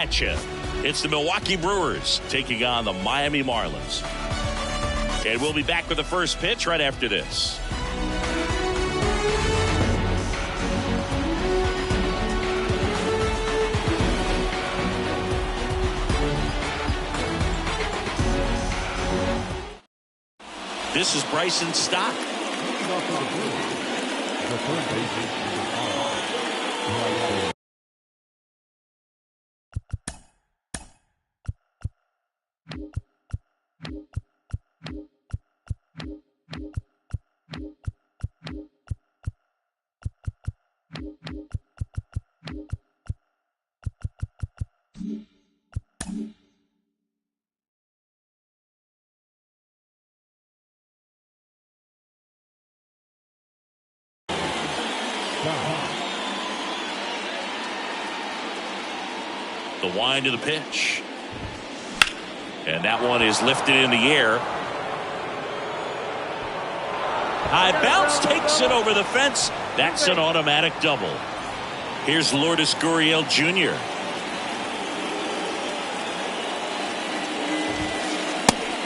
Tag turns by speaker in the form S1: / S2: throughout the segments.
S1: Gotcha. It's the Milwaukee Brewers taking on the Miami Marlins. And we'll be back with the first pitch right after this. This is Bryson Stott. The wind of the pitch. And that one is lifted in the air. High bounce, takes it over the fence. That's an automatic double. Here's Lourdes Gurriel Jr.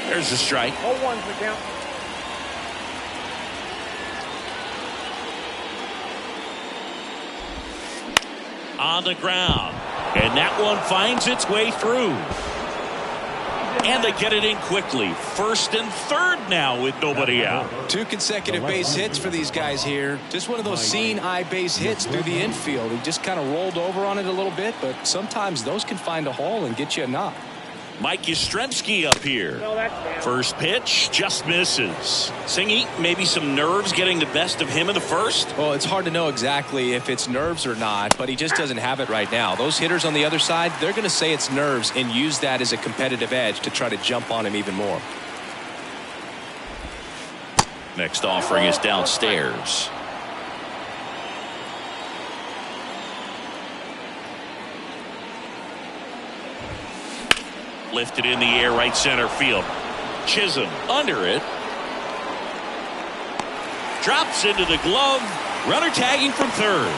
S1: There's a strike.
S2: 0-1's the count.
S1: On the ground. And that one finds its way through. And they get it in quickly. First and third now with nobody out.
S3: 2 consecutive base hits for these guys here. Just one of those seeing eye base hits through the infield. He just kind of rolled over on it a little bit, but sometimes those can find a hole and get you a knock.
S1: Mike Yastrzemski up here. First pitch just misses. Singy, maybe some nerves getting the best of him in the first.
S3: Well, it's hard to know exactly if it's nerves or not, but he just doesn't have it right now. Those hitters on the other side, they're going to say it's nerves and use that as a competitive edge to try to jump on him even more.
S1: Next offering is downstairs. Lifted in the air, right center field. Chisholm under it. Drops into the glove. Runner tagging from third.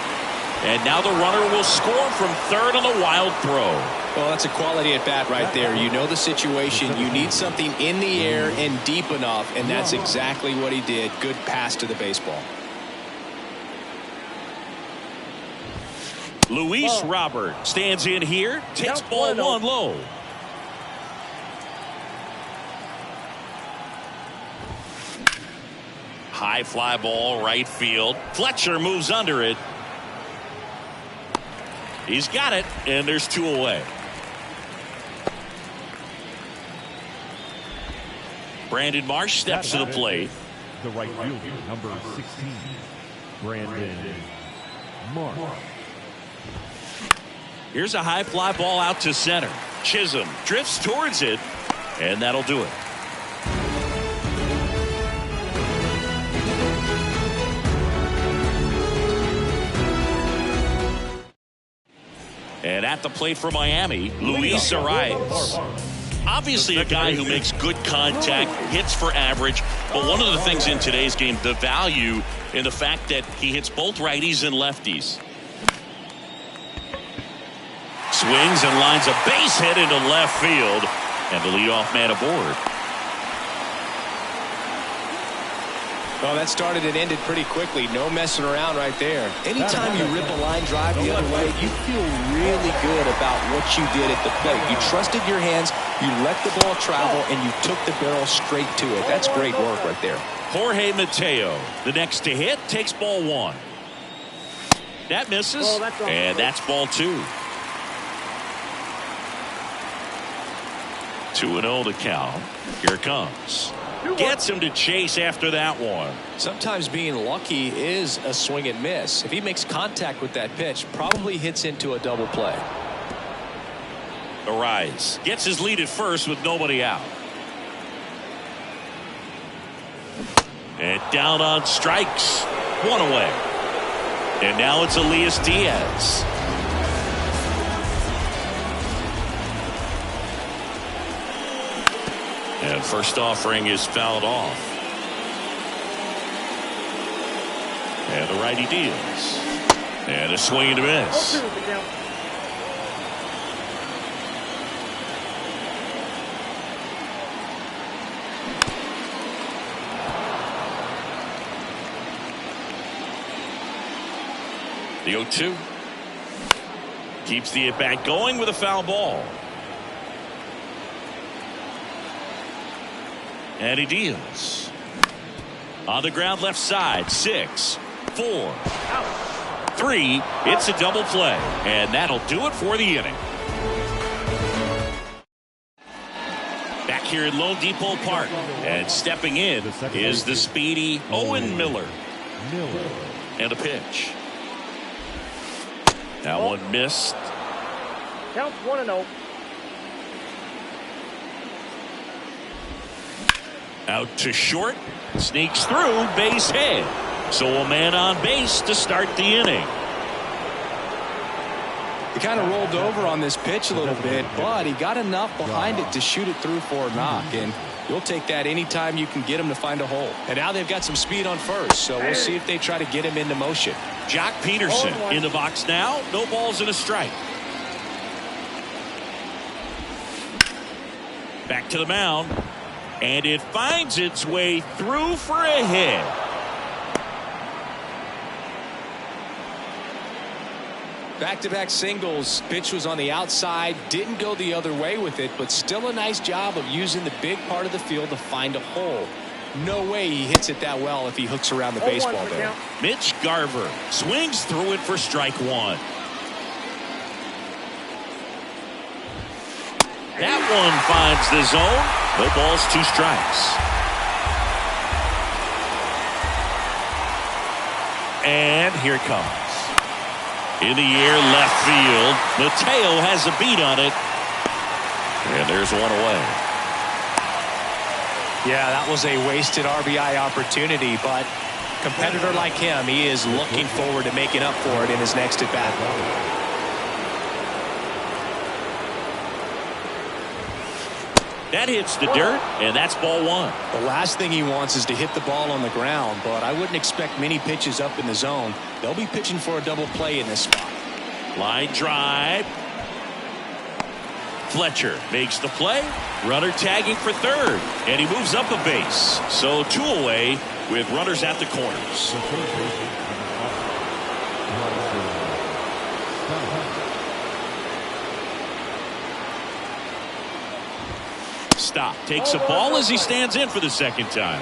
S1: And now the runner will score from third on the wild throw.
S3: Well, that's a quality at bat right there. You know the situation. You need something in the air and deep enough, and that's exactly what he did. Good pass to the baseball.
S1: Luis Robert stands in here. Takes ball 1 low. High fly ball, right field. Fletcher moves under it. He's got it, and there's 2 away. Brandon Marsh steps to the plate.
S4: The right fielder, number 16, Brandon Marsh.
S1: Here's a high fly ball out to center. Chisholm drifts towards it, and that'll do it. And at the plate for Miami, Luis Arias. Obviously a guy who makes good contact, hits for average, but one of the things in today's game, the value in the fact that he hits both righties and lefties. Swings and lines a base hit into left field, and the leadoff man aboard.
S3: Well, that started and ended pretty quickly. No messing around right there. Anytime you rip a line drive the other way, you feel really good about what you did at the plate. You trusted your hands, you let the ball travel, and you took the barrel straight to it. That's great work right there.
S1: Jorge Mateo, the next to hit, takes ball 1. That misses, and that's ball 2. 2-0 the count. Here it comes. Gets him to chase after that one.
S3: Sometimes being lucky is a swing and miss. If he makes contact with that pitch, probably hits into a double play.
S1: Arias gets his lead at first with nobody out. And down on strikes. 1 away. And now it's Elias Diaz. And first offering is fouled off. And the righty deals. And a swing and a miss. The 0-2. Keeps the at-bat going with a foul ball. And he deals. On the ground left side. 6, 4, 3. It's a double play. And that'll do it for the inning. Back here at Lone Depot Park. And stepping in is the speedy Owen Miller. And a pitch. That one missed.
S2: Count 1-0.
S1: Out to short. Sneaks through. Base hit. So a man on base to start the inning.
S3: He kind of rolled over on this pitch a little bit, but he got enough behind it to shoot it through for a knock. And you'll take that anytime you can get him to find a hole. And now they've got some speed on first, so we'll see if they try to get him into motion.
S1: Jock Peterson in the box now. No balls and a strike. Back to the mound. And it finds its way through for a hit.
S3: Back-to-back singles. Pitch was on the outside. Didn't go the other way with it, but still a nice job of using the big part of the field to find a hole. No way he hits it that well if he hooks around the baseball there.
S1: Mitch Garver swings through it for strike one. That one finds the zone. No balls, 2 strikes. And here it comes. In the air, left field. Mateo has a beat on it. And there's one away.
S3: Yeah, that was a wasted RBI opportunity, but competitor like him, he is looking forward to making up for it in his next at-bat.
S1: That hits the dirt, and that's ball 1.
S3: The last thing he wants is to hit the ball on the ground, but I wouldn't expect many pitches up in the zone. They'll be pitching for a double play in this spot.
S1: Line drive. Fletcher makes the play. Runner tagging for third, and he moves up a base. So 2 away with runners at the corners. Stop. Takes a ball as he stands in for the second time.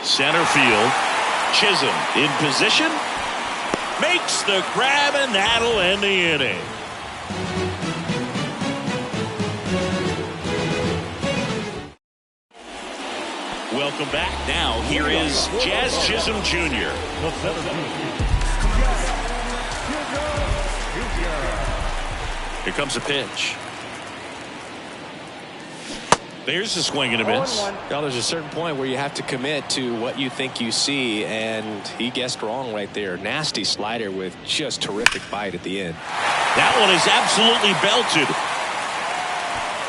S1: Center field. Chisholm in position. Makes the grab, and that'll end the inning. Welcome back. Now here is Jazz Chisholm Jr. Here comes a pitch. There's a swing and a miss.
S3: Well, there's a certain point where you have to commit to what you think you see, and he guessed wrong right there. Nasty slider with just terrific bite at the end.
S1: That one is absolutely belted.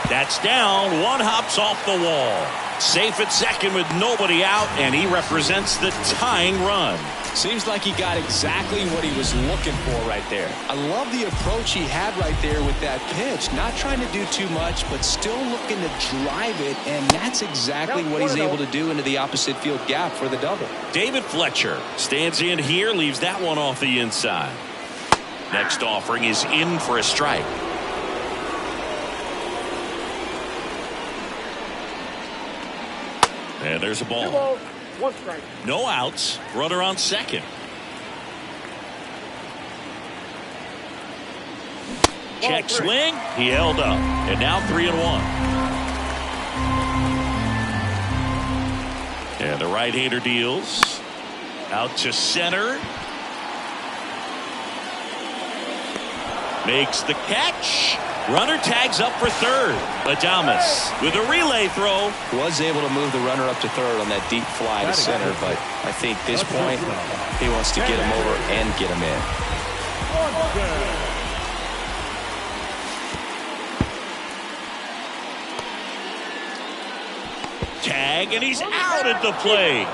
S1: That's down. One hops off the wall. Safe at second with nobody out, and he represents the tying run.
S3: Seems like he got exactly what he was looking for right there. I love the approach he had right there with that pitch. Not trying to do too much, but still looking to drive it, and that's exactly what he's able to do into the opposite field gap for the double.
S1: David Fletcher stands in here, leaves that one off the inside. Next offering is in for a strike. And there's a ball.
S2: 2 balls, 1 strike.
S1: No outs. Runner on second. Check swing. He held up. And now 3-1. And the right-hander deals. Out to center. Makes the catch. Runner tags up for third. Adames with a relay throw.
S3: Was able to move the runner up to third on that deep fly to center, but I think this point he wants to get him over and get him in.
S1: Tag, and he's out at the plate.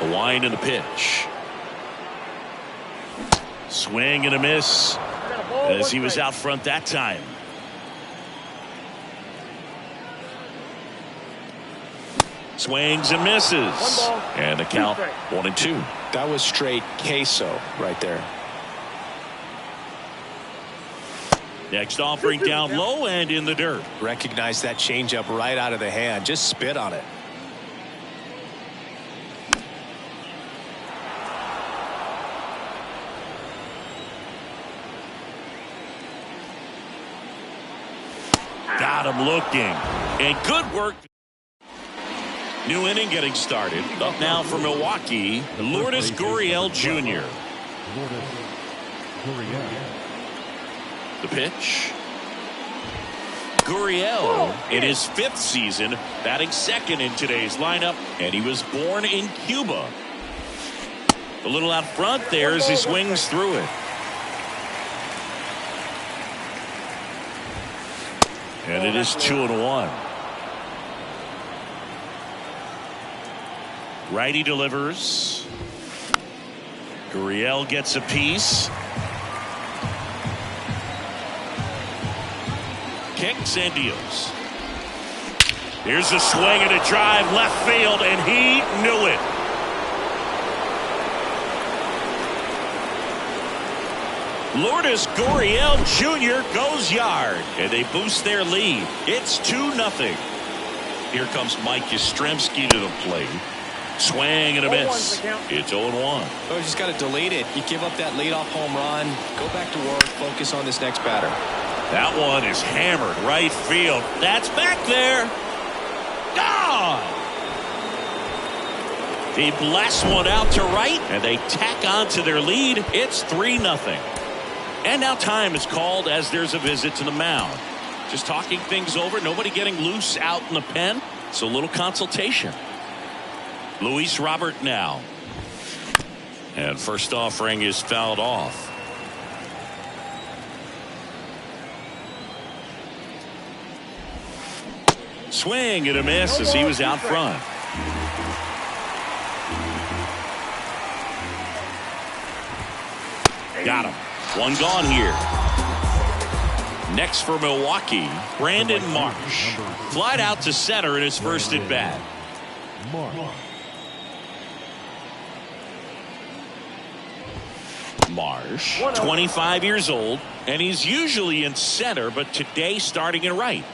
S1: A wind and a pitch. Swing and a miss as he was out front that time. Swings and misses. And the count 1-2.
S3: That was straight queso right there.
S1: Next offering down low and in the dirt.
S3: Recognize that changeup right out of the hand. Just spit on it.
S1: Got him looking. And good work. New inning getting started. Up now for Milwaukee, Lourdes Gurriel Jr. The pitch. Gurriel in his 5th season, batting second in today's lineup, and he was born in Cuba. A little out front there as he swings through it. And it is 2-1. Righty delivers. Gurriel gets a piece. Kicks and deals. Here's a swing and a drive left field, and he knew it. Lourdes Gurriel Jr. goes yard, and they boost their lead. It's 2-0. Here comes Mike Yastrzemski to the plate. Swing and a miss. It's 0-1.
S3: Oh, you just got to delete it. You give up that leadoff home run. Go back to work. Focus on this next batter.
S1: That one is hammered right field. That's back there. Gone. He blasts one out to right, and they tack on to their lead. It's 3-0. And now time is called as there's a visit to the mound. Just talking things over. Nobody getting loose out in the pen. So a little consultation. Luis Robert now. And first offering is fouled off. Swing and a miss as he was out front. Got him. One gone here. Next for Milwaukee, Brandon Marsh. Flied out to center in his first at bat. Marsh, 25 years old, and he's usually in center, but today starting in right.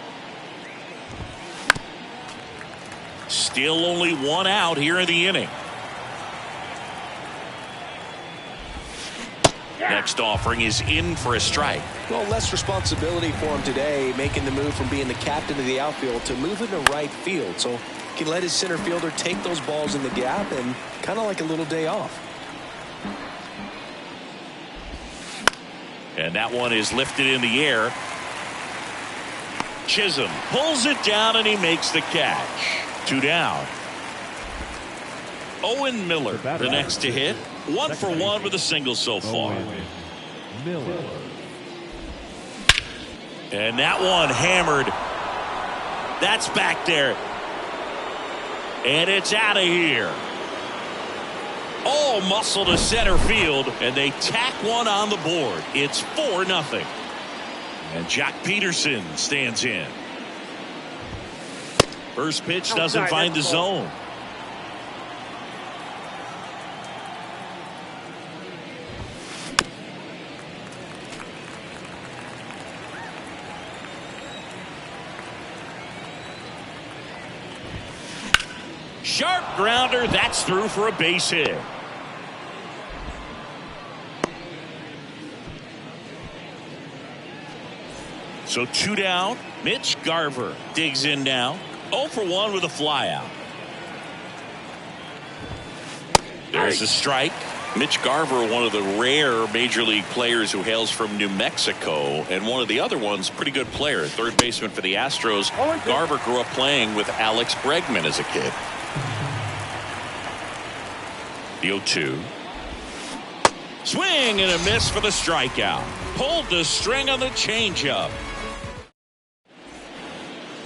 S1: Still only one out here in the inning. Next offering is in for a strike.
S3: Well, less responsibility for him today, making the move from being the captain of the outfield to moving to right field. So he can let his center fielder take those balls in the gap and kind of like a little day off.
S1: And that one is lifted in the air. Chisholm pulls it down and he makes the catch. 2 down. Owen Miller, the next to hit. 1 for 1 with a single so far. And that one hammered. That's back there. And it's out of here. All muscle to center field, and they tack one on the board. It's 4-0. And Jock Peterson stands in. First pitch doesn't find the zone. Sharp grounder, that's through for a base hit. So 2 down. Mitch Garver digs in now. 0 for 1 with a flyout. There's a strike. Mitch Garver, one of the rare major league players who hails from New Mexico, and one of the other ones, pretty good player, third baseman for the Astros. Garver grew up playing with Alex Bregman as a kid. The 0-2. Swing and a miss for the strikeout. Pulled the string on the changeup.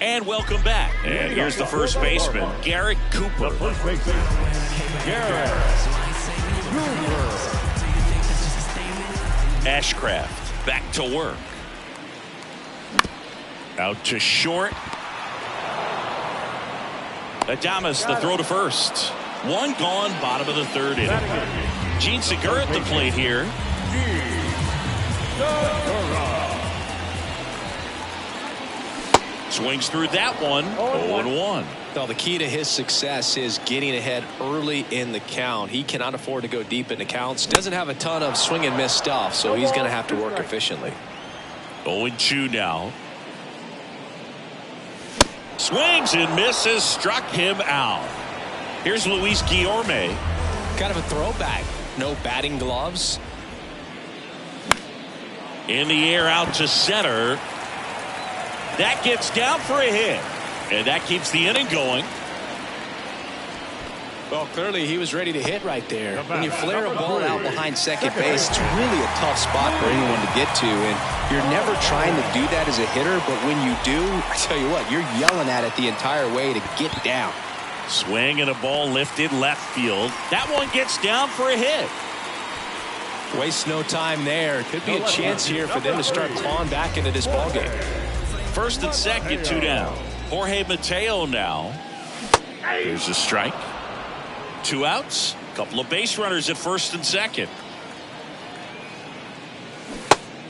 S1: And welcome back. And here's the first baseman, Garrett Cooper. Ashcraft back to work. Out to short. Adames, the throw to first. One gone, bottom of the third inning. Gene Segura at the plate here. Swings through that one. 0-1.
S3: Well, the key to his success is getting ahead early in the count. He cannot afford to go deep into counts. Doesn't have a ton of swing and miss stuff, so he's going to have to work efficiently.
S1: 0-2 now. Swings and misses, struck him out. Here's Luis Guillorme.
S3: Kind of a throwback. No batting gloves.
S1: In the air out to center. That gets down for a hit. And that keeps the inning going.
S3: Well, clearly he was ready to hit right there. When you flare a ball out behind second base, it's really a tough spot for anyone to get to. And you're never trying to do that as a hitter, but when you do, I tell you what, you're yelling at it the entire way to get down.
S1: Swing and a ball lifted left field. That one gets down for a hit.
S3: Waste no time there. Could be a chance here for them to start clawing back into this ballgame.
S1: First and second, 2 down. Jorge Mateo now. Here's a strike. 2 outs. Couple of base runners at first and second.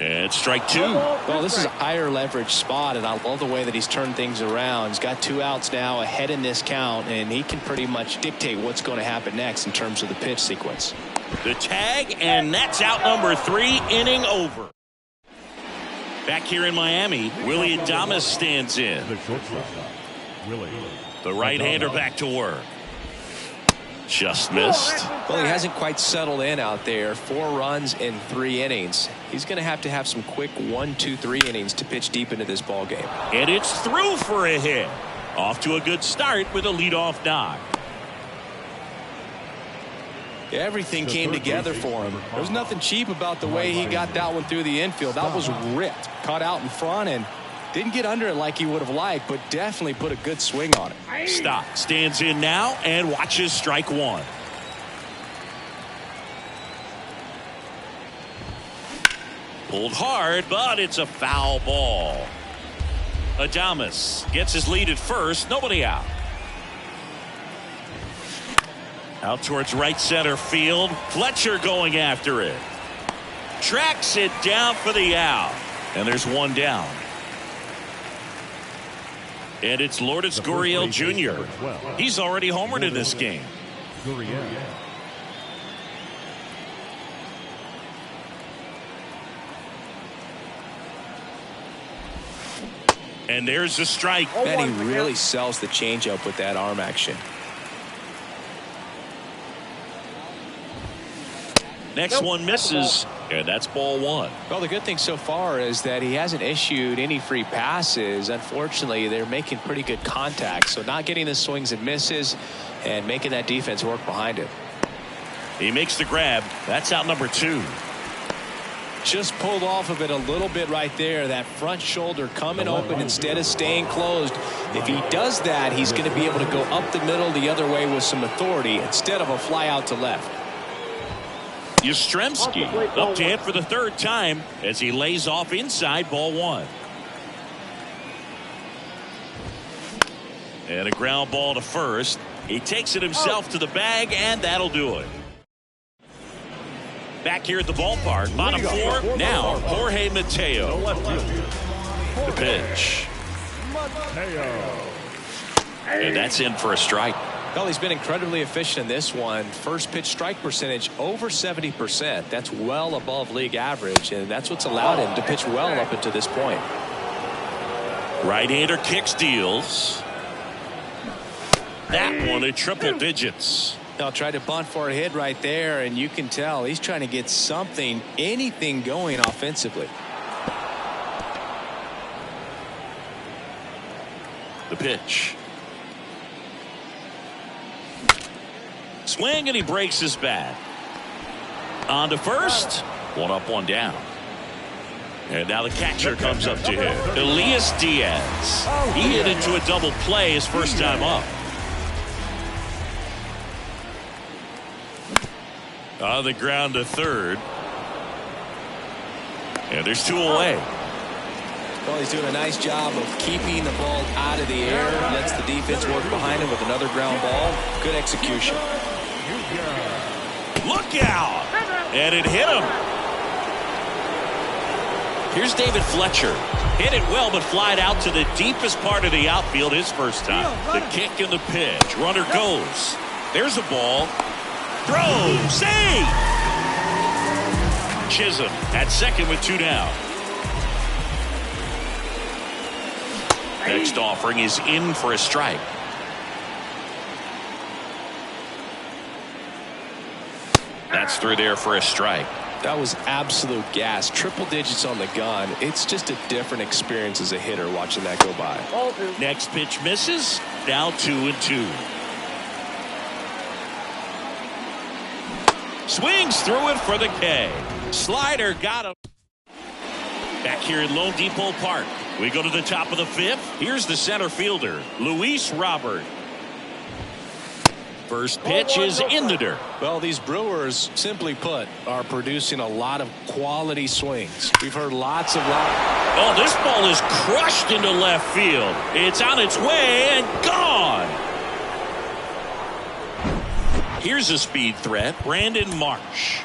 S1: And strike 2.
S3: Well, this is a higher leverage spot, and I love the way that he's turned things around. He's got 2 outs now ahead in this count, and he can pretty much dictate what's going to happen next in terms of the pitch sequence.
S1: The tag, and that's out number 3, inning over. Back here in Miami, Willie Adames stands in.
S4: The shortstop, Willie.
S1: The right-hander back to work. Just missed.
S3: Well, he hasn't quite settled in out there. 4 runs in 3 innings. He's going to have some quick 1, 2, 3 innings to pitch deep into this ball game.
S1: And it's through for a hit. Off to a good start with a leadoff knock.
S3: Everything came together for him. There's nothing cheap about the way he got that one through the infield. That was ripped. Caught out in front and didn't get under it like he would have liked, but definitely put a good swing on it.
S1: Stop. Stands in now and watches strike 1. Pulled hard, but it's a foul ball. Adames gets his lead at first. Nobody out. Out towards right center field. Fletcher going after it. Tracks it down for the out. And there's 1 down. And it's Lourdes Gurriel Jr. He's already homered in this game. And there's a strike.
S3: And he really sells the changeup with that arm action.
S1: Next one misses, and that's ball 1.
S3: Well, the good thing so far is that he hasn't issued any free passes. Unfortunately, they're making pretty good contact, so not getting the swings and misses and making that defense work behind it.
S1: He makes the grab. That's out number 2.
S3: Just pulled off of it a little bit right there. That front shoulder coming open instead of staying closed. If he does that, he's going to be able to go up the middle the other way with some authority instead of a fly out to left.
S1: Yastrzemski up to hit for the 3rd time as he lays off inside ball 1. And a ground ball to first. He takes it himself to the bag, and that'll do it. Back here at the ballpark, bottom 4. Now Jorge Mateo. The pitch. And that's in for a strike.
S3: Well, he's been incredibly efficient in this one. First pitch strike percentage over 70%. That's well above league average, and that's what's allowed him to pitch well up until this point.
S1: Right-hander kicks, deals. That one at triple digits.
S3: Now tried to bunt for a hit right there, and you can tell he's trying to get something, anything going offensively.
S1: The pitch. Swing, and he breaks his bat. On to first. 1 up, 1 down. And now the catcher comes up to him. Elias Diaz. He hit into a double play his first time up. On the ground to third. And there's 2 away.
S3: Well, he's doing a nice job of keeping the ball out of the air. Lets the defense work behind him with another ground ball. Good execution.
S1: Look out! And it hit him. Here's David Fletcher. Hit it well, but flied out to the deepest part of the outfield his first time. The kick and the pitch. Runner goes. There's a ball. Throw. Save! Chisholm at second with 2 down. Next offering is in for a strike. That's through there for a strike.
S3: That was absolute gas. Triple digits on the gun. It's just a different experience as a hitter watching that go by.
S1: Next pitch misses. Now 2-2. Swings through it for the K. Slider got him. Back here in Lone Depot Park. We go to the top of the 5th. Here's the center fielder, Luis Robert. First pitch is in the dirt.
S3: Well, these Brewers, simply put, are producing a lot of quality swings. We've heard lots of
S1: Oh, this ball is crushed into left field. It's on its way and gone. Here's a speed threat, Brandon Marsh.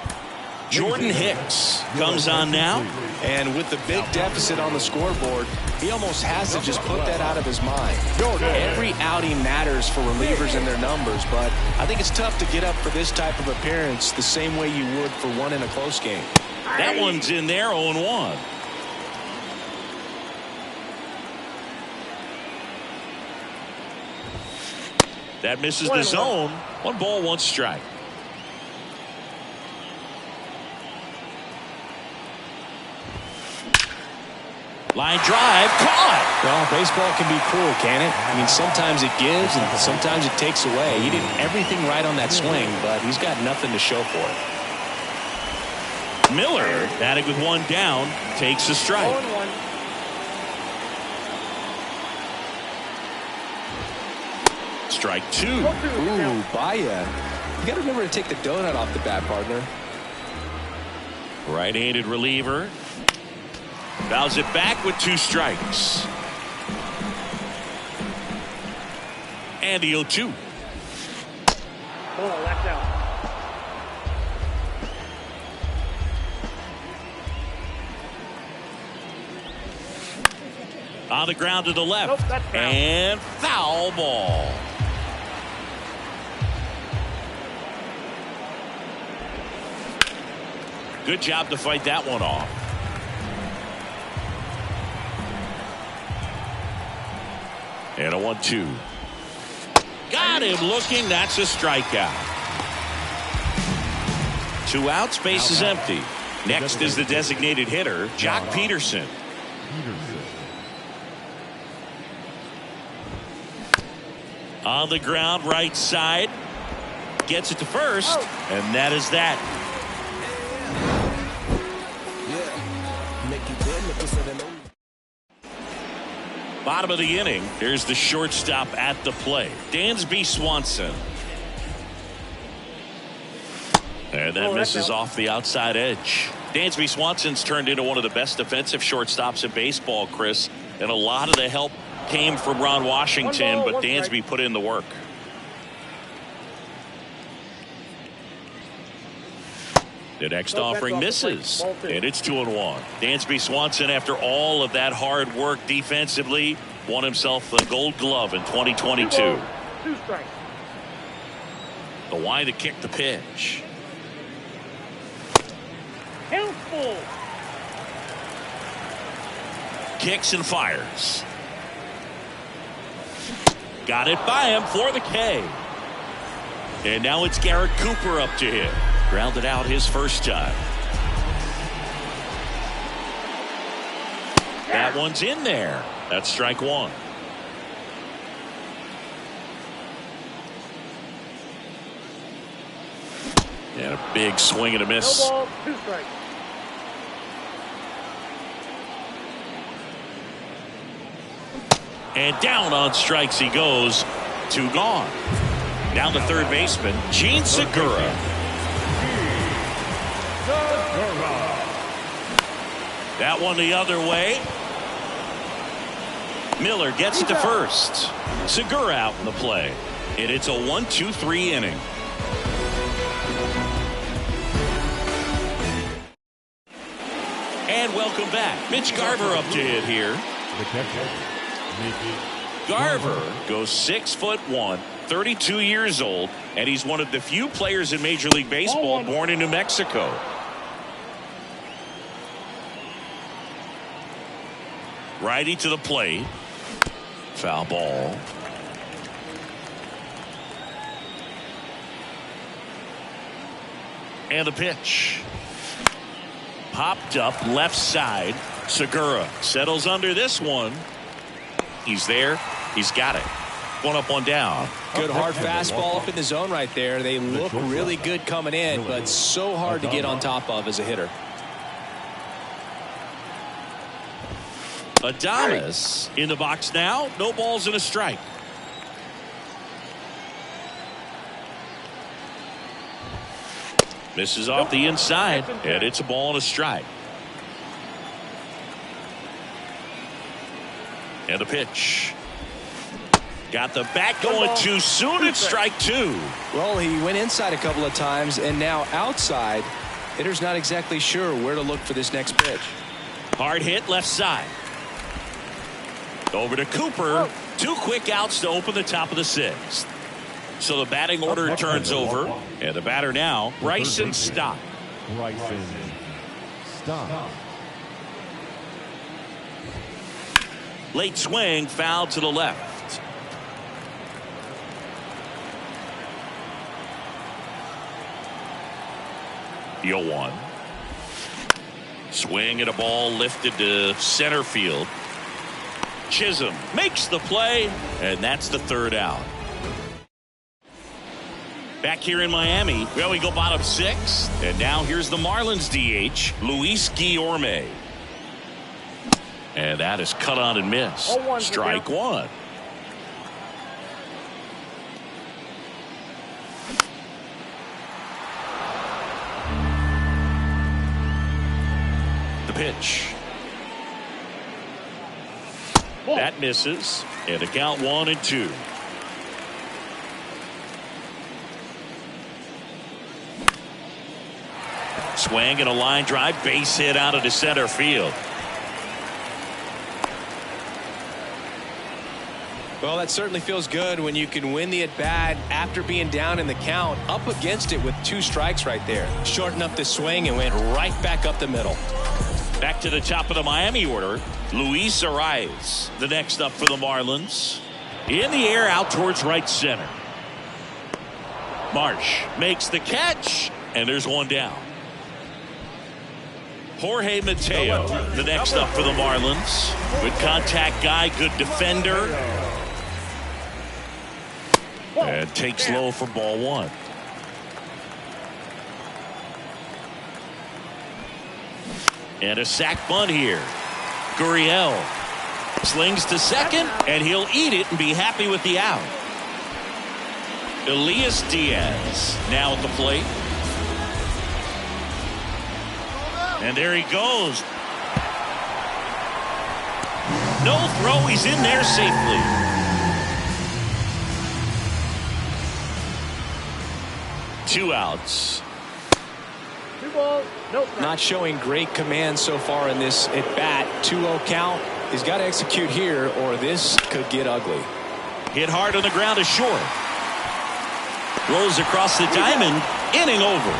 S1: Jordan Hicks comes on now.
S3: And with the big deficit on the scoreboard, he almost has to just put that out of his mind. Every outing matters for relievers and their numbers, but I think it's tough to get up for this type of appearance the same way you would for one in a close game.
S1: That one's in there, 0-1. That misses the zone. 1 ball, 1 strike. Line drive, caught.
S3: Well, baseball can be cruel, can it? I mean, sometimes it gives and sometimes it takes away. He did everything right on that swing, but he's got nothing to show for it.
S1: Miller, batting with 1 down, takes a strike.
S2: 0-1.
S1: Strike 2.
S3: Ooh, Baya. You got to remember to take the donut off the bat, partner.
S1: Right-handed reliever. Fouls it back with 2 strikes. And the 0-2.
S2: Ball left out.
S1: On the ground to the left.
S2: Nope, that's foul.
S1: And foul ball. Good job to fight that one off. And a 1-2. Got him looking. That's a strikeout. 2 outs, base is empty. Next is the designated hitter, Jock Peterson. On the ground, right side. Gets it to first. And that is that. Bottom of the inning. Here's the shortstop at the plate, Dansby Swanson. And that misses off the outside edge. Dansby Swanson's turned into one of the best defensive shortstops in baseball, Chris. And a lot of the help came from Ron Washington, but Dansby put in the work. The next offering misses, and it's 2-1. Dansby Swanson, after all of that hard work defensively, won himself the Gold Glove in 2022.
S2: 2 strikes.
S1: The wind to kick the pitch.
S2: Handful.
S1: Kicks and fires. Got it by him for the K. And now it's Garrett Cooper up to hit. Grounded out his first time. That one's in there. That's strike 1. And a big swing and a miss.
S2: No ball, 2 strikes.
S1: And down on strikes he goes. 2 gone. Now the third baseman, Gene Segura. That one the other way. Miller gets it to first. Segura out in the play. And it's a 1-2-3 inning. And welcome back. Mitch Garver up to hit here.
S4: The catcher,
S1: Garver goes 6'1", 32 years old, and he's one of the few players in Major League Baseball born in New Mexico. Righty to the plate. Foul ball. And the pitch. Popped up left side. Segura settles under this one. He's there. He's got it. One up, one down.
S3: Good hard fastball up in the zone right there. They look really good coming in, but so hard to get on top of as a hitter.
S1: Adames in the box now. No balls and a strike. Misses off the inside, and it's a ball and a strike. And the pitch. Got the bat going too soon. It's strike two.
S3: Well, he went inside a couple of times, and now outside. Hitter's not exactly sure where to look for this next pitch.
S1: Hard hit left side. Over to Cooper. Two quick outs to open the top of the sixth. So the batting order turns over, and the batter now, Bryson Stott.
S4: Bryson Stott.
S1: Late swing, foul to the left. The 0-1. Swing at a ball lifted to center field. Chisholm makes the play, and that's the third out. Back here in Miami, well, we go bottom six, and now here's the Marlins DH, Luis Guillorme. And that is cut on and missed. Strike one. The pitch. That misses, and a count 1-2. Swing and a line drive, base hit out of the center field.
S3: Well, that certainly feels good when you can win the at-bat after being down in the count, up against it with 2 strikes right there. Shortened up the swing and went right back up the middle.
S1: Back to the top of the Miami order, Luis Arias, the next up for the Marlins. In the air out towards right center. Marsh makes the catch, and there's one down. Jorge Mateo, the next up for the Marlins. Good contact guy, good defender. And takes low for ball one. And a sac bunt here. Gurriel slings to second, and he'll eat it and be happy with the out. Elias Diaz now at the plate. And there he goes. No throw. He's in there safely. 2 outs.
S2: 2 balls, no strikes.
S3: Not showing great command so far in this at-bat. 2-0 count. He's got to execute here, or this could get ugly.
S1: Hit hard on the ground is short. Rolls across the diamond. Inning over.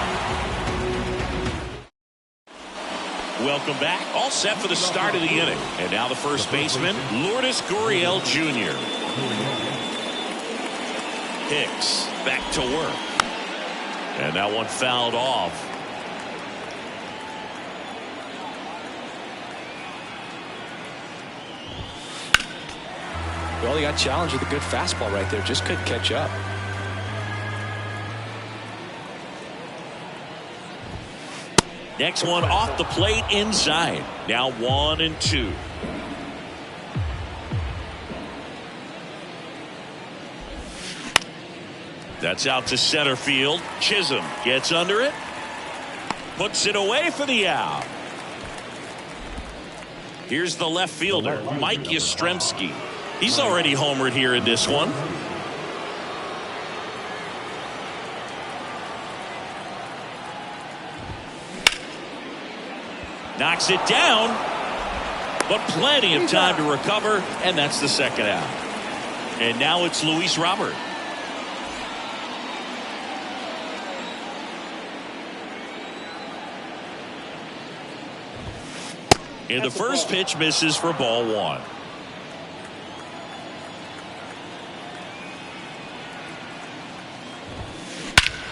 S1: Welcome back. All set for the start of the inning. And now the first baseman, Lourdes Gurriel Jr. Hicks back to work. And that one fouled off.
S3: Well, he got challenged with a good fastball right there. Just couldn't catch up.
S1: Next one off the plate inside. Now 1-2. That's out to center field. Chisholm gets under it. Puts it away for the out. Here's the left fielder, Mike Yastrzemski. He's already homered here in this one. Knocks it down, but plenty of time to recover, and that's the second out. And now it's Luis Robert. And the first pitch misses for ball one.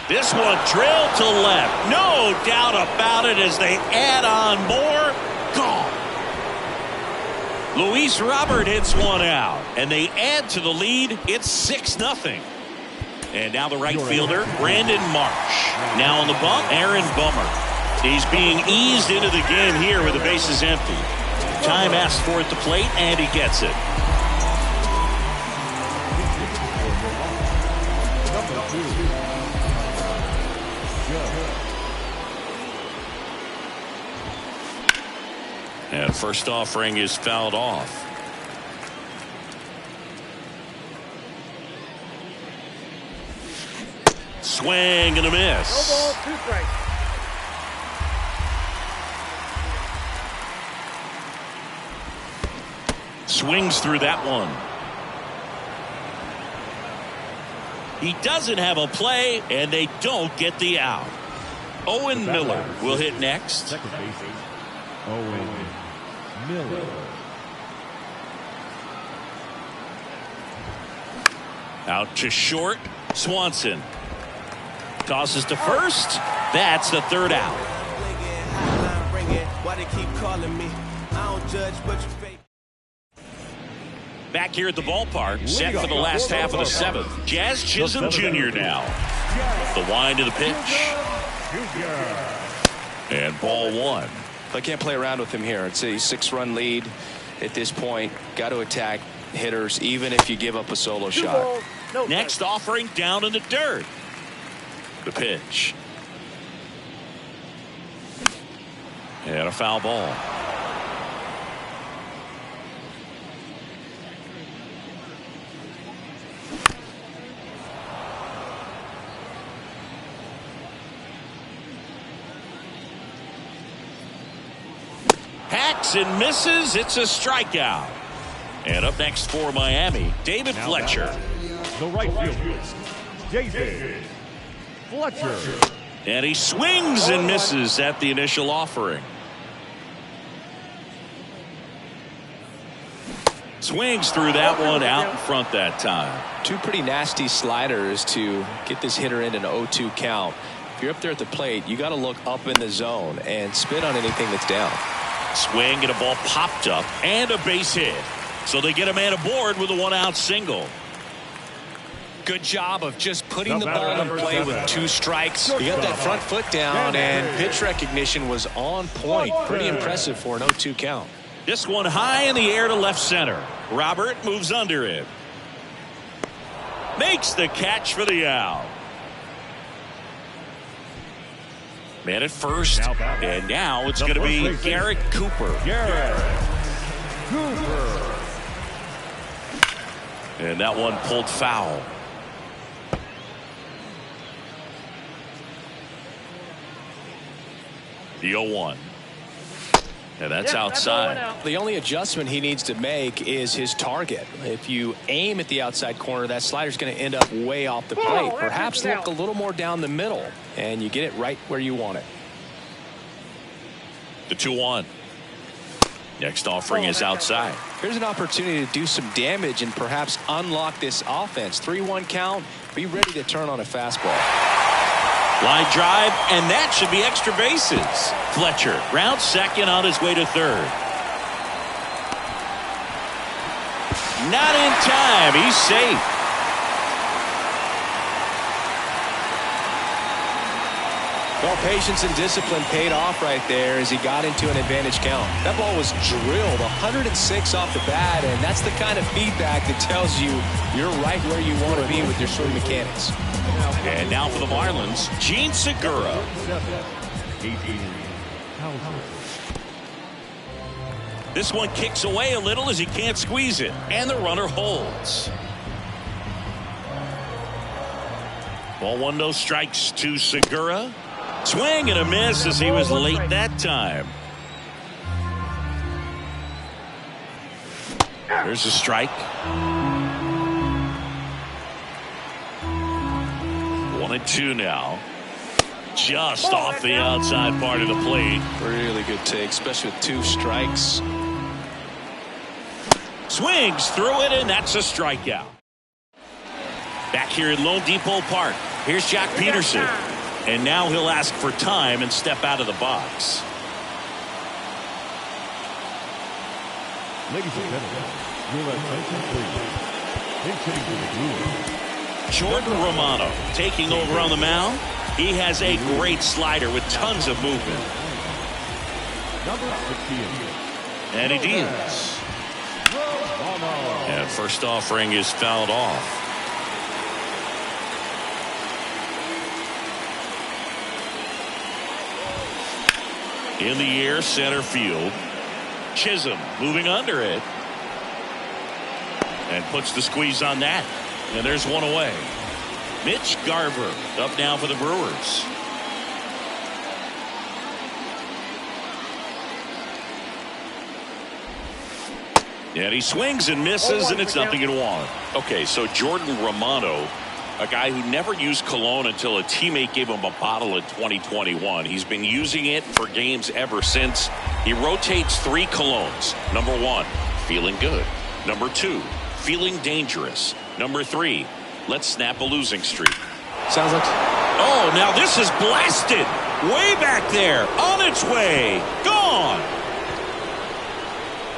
S1: This one drilled to left. No doubt about it as they add on more. Gone. Luis Robert hits one out, and they add to the lead. It's 6-0. And now the right fielder, Brandon Marsh. Now on the bump, Aaron Bummer. He's being eased into the game here with the bases empty. Time asked for at the plate, and he gets it. And first offering is fouled off. Swing and a miss.
S2: No ball, 2 strikes.
S1: Swings through that one. He doesn't have a play, and they don't get the out. Owen Miller will hit next.
S4: Second base, Owen Miller.
S1: Out to short, Swanson. Tosses to first. That's the third out. Back here at the ballpark, set for the last half of the seventh. Jazz Chisholm Jr. now. The wind to the pitch. And ball one.
S3: I can't play around with him here. It's a 6-run lead at this point. Got to attack hitters even if you give up a solo shot.
S1: Next offering down in the dirt. The pitch. And a foul ball. Hacks and misses. It's a strikeout. And up next for Miami, David Fletcher.
S4: The right fielder, David Fletcher.
S1: And he swings and misses at the initial offering. Swings through that one out in front that time.
S3: Two pretty nasty sliders to get this hitter in an 0-2 count. If you're up there at the plate, you got to look up in the zone and spit on anything that's down.
S1: Swing and a ball popped up and a base hit. So they get a man aboard with a 1-out single.
S3: Good job of just putting the ball in play with 2 strikes. You got that front foot down, and pitch recognition was on point. Pretty impressive for an 0-2 count.
S1: This one high in the air to left center. Robert moves under it. Makes the catch for the out. Man at first, and now it's going to be Garrett Cooper. And that one pulled foul. The 0-1. And that's outside.
S3: The only adjustment he needs to make is his target. If you aim at the outside corner, that slider's going to end up way off the plate. Perhaps look a little more down the middle, and you get it right where you want it.
S1: The 2-1. Next offering is outside.
S3: Here's an opportunity to do some damage and perhaps unlock this offense. 3-1 count. Be ready to turn on a fastball.
S1: Line drive, and that should be extra bases. Fletcher rounds second on his way to third. Not in time. He's safe.
S3: Well, patience and discipline paid off right there as he got into an advantage count. That ball was drilled 106 off the bat, and that's the kind of feedback that tells you you're right where you want to be with your swing mechanics.
S1: And now for the Marlins, Gene Segura. This one kicks away a little as he can't squeeze it. And the runner holds. Ball 1, no strikes to Segura. Swing and a miss as he was late that time. There's a strike. 1-2 now. Just off the outside part of the plate.
S3: Really good take, especially with 2 strikes.
S1: Swings through it, and that's a strikeout. Back here at Lone Depot Park, here's Jack Peterson. And now he'll ask for time and step out of the box.
S4: Ladies and gentlemen, your attention please. Pitching to the Brewers,
S1: Jordan Romano taking over on the mound. He has a great slider with tons of movement.
S4: number 16.
S1: And he deals. And first offering is fouled off. In the air, center field. Chisholm moving under it. And puts the squeeze on that. And there's one away. Mitch Garver up now for the Brewers. And he swings and misses, and it's 0-1. Okay, so Jordan Romano, a guy who never used cologne until a teammate gave him a bottle in 2021. He's been using it for games ever since. He rotates 3 colognes. Number 1, feeling good. Number 2, feeling dangerous. Number 3, let's snap a losing streak.
S3: Sounds like...
S1: Oh, now this is blasted. Way back there. On its way. Gone.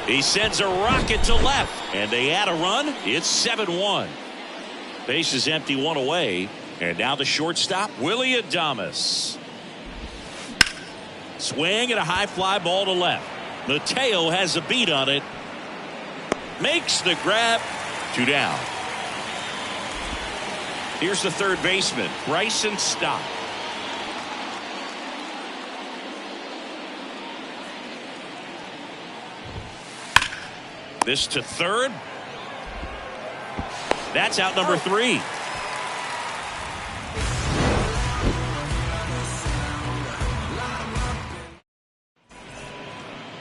S1: He sends a rocket to left. And they add a run. It's 7-1. Base is empty, 1 away. And now the shortstop, Willie Adames. Swing and a high fly ball to left. Mateo has a beat on it. Makes the grab. 2 down. Here's the third baseman, Bryson Stott. This to third. That's out number 3.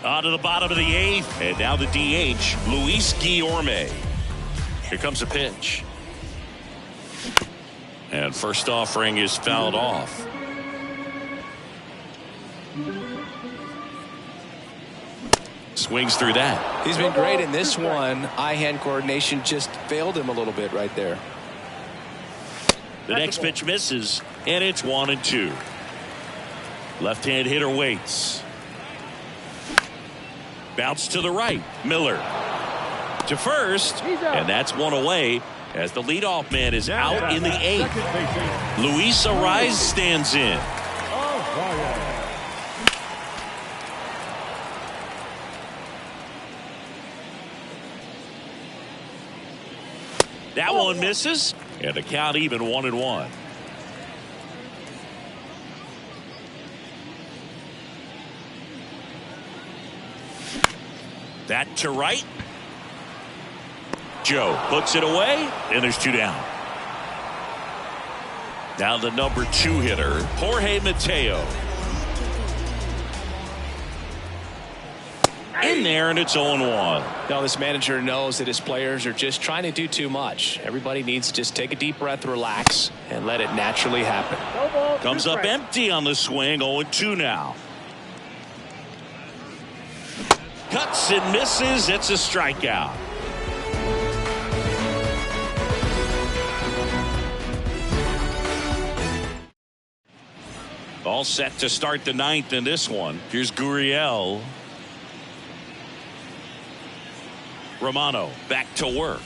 S1: On to the bottom of the 8th. And now the DH, Luis Guillorme. Here comes a pitch. And first offering is fouled off. Swings through that.
S3: He's been great in this one. Eye-hand coordination just failed him a little bit right there.
S1: The next pitch misses, and it's 1-2. Left-hand hitter waits. Bounce to the right. Miller to first, and that's 1 away as the leadoff man is out in the 8th. Luis Ariz stands in. That one misses, and the count even 1-1. That to right. Joe puts it away, and there's 2 down. Now the number 2 hitter, Jorge Mateo. In there, and it's 0-1.
S3: Now this manager knows that his players are just trying to do too much. Everybody needs to just take a deep breath, relax, and let it naturally happen.
S1: Comes up empty on the swing. 0-2 now. Cuts and misses. It's a strikeout. All set to start the 9th in this one. Here's Gurriel. Romano back to work.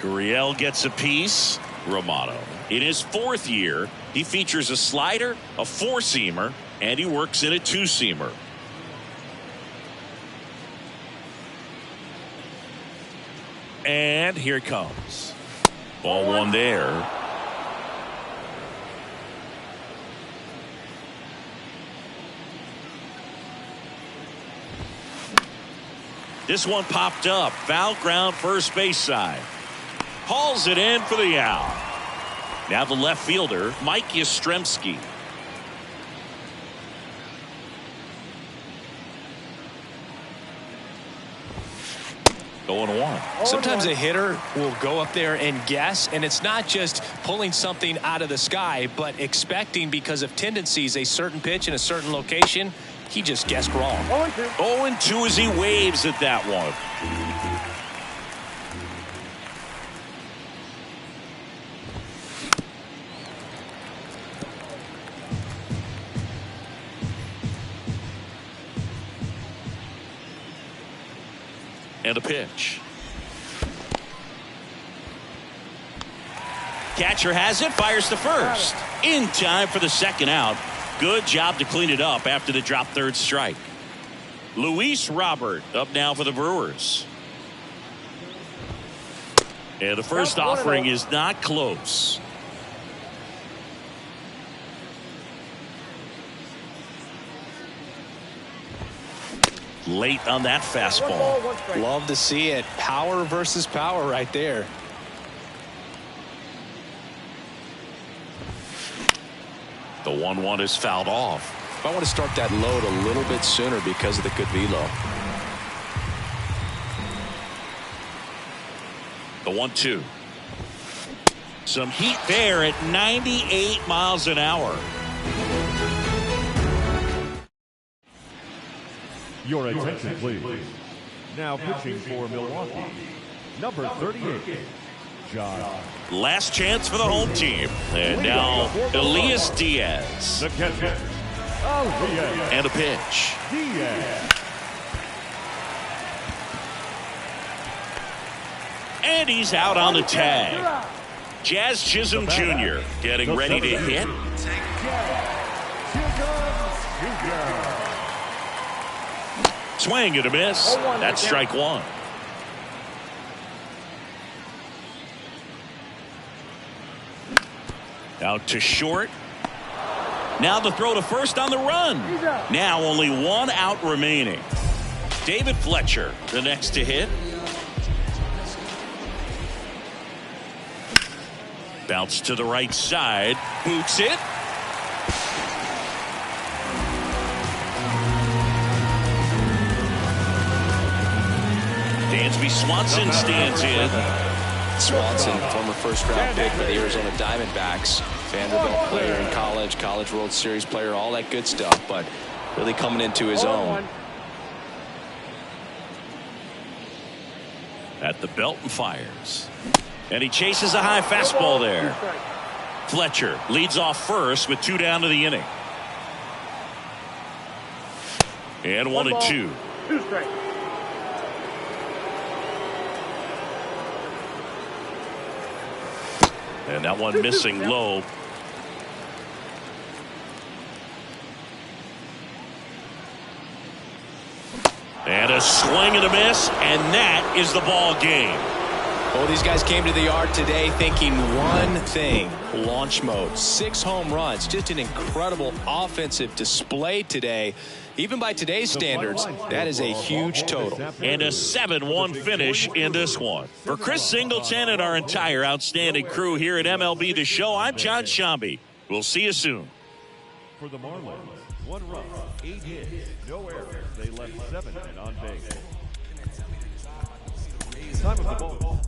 S1: Gurriel gets a piece. Romano in his 4th year, he features a slider, a 4-seamer, and he works in a 2-seamer. And here it comes. Ball 1 there. This one popped up. Foul ground, first base side. Hauls it in for the out. Now the left fielder, Mike Yastrzemski. Going one.
S3: Sometimes a hitter will go up there and guess, and it's not just pulling something out of the sky, but expecting because of tendencies a certain pitch in a certain location. He just guessed wrong.
S1: 0-2 as he waves at that one. And a pitch. Catcher has it, fires to first. In time for the second out. Good job to clean it up after the drop third strike. Luis Robert up now for the Brewers. And the first offering is not close. Late on that fastball.
S3: Love to see it. Power versus power right there.
S1: The 1-1 is fouled off.
S3: I want to start that load a little bit sooner because of the good velo.
S1: The 1-2. Some heat there at 98 miles an hour.
S4: Your attention, please. Now pitching for Milwaukee, number 38, John.
S1: Last chance for the home team. And now Elias Diaz.
S4: The catcher, Elias.
S1: And a pitch.
S4: Diaz.
S1: And he's out on the tag. Jazz Chisholm Jr. getting ready to hit. Swing and a miss. That's strike one. Out to short. Now the throw to first on the run. Now only one out remaining. David Fletcher, the next to hit. Bounce to the right side. Boots it. Dansby Swanson stands in.
S3: Swanson, former first-round pick for the Arizona Diamondbacks. Vanderbilt player in college, College World Series player, all that good stuff, but really coming into his own.
S1: At the belt and fires. And he chases a high fastball there. Fletcher leads off first with 2 down to the inning. And 1-2.
S2: 2 strikes.
S1: And that one missing low. And a swing and a miss, and that is the ball game.
S3: Well, these guys came to the yard today thinking one thing: launch mode. 6 home runs, just an incredible offensive display today. Even by today's standards, that is a huge total.
S1: And a 7-1 finish in this one. For Chris Singleton and our entire outstanding crew here at MLB The Show, I'm John Shambi. We'll see you soon.
S4: For the Marlins, 1 run, 8 hits, no errors. They left 7 men on base. Time of the ball.